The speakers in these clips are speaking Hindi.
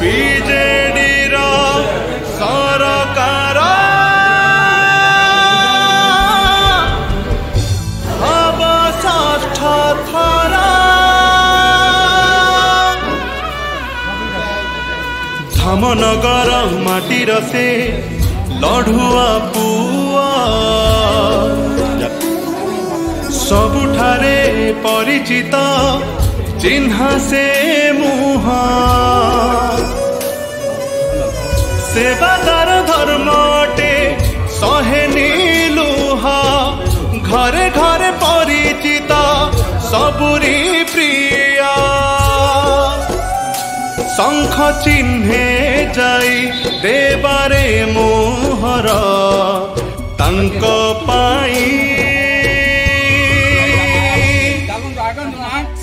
बीजेडी रो सरकार अब षष्ठ थर धामनगर माटीर से लढ़ुआ पुआ सबुठारे परिचित चिन्हा से मुहा सेवादार धर्मटे सहेनी लुहा घरे घरे परिचित सबुरी प्रिया शंख चिन्हे जाई देवारे मोहर तांक पाई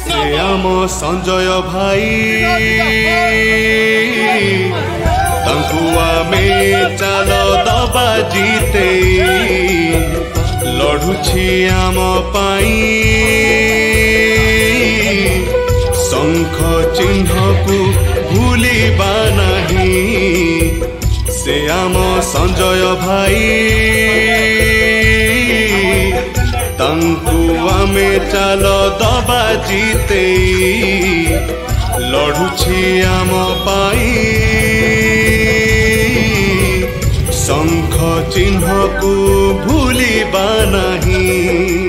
से आम संजय भाई तांकु आमे चाल दबा जीते लड़ुछि आम पाई शंख चिन्ह को भूलिबा नहीं से आम संजय भाई तांकु आमे चाल दबा जीते लड़ुछि आम पाई शंख चिन्ह को भूलिबा नहीं।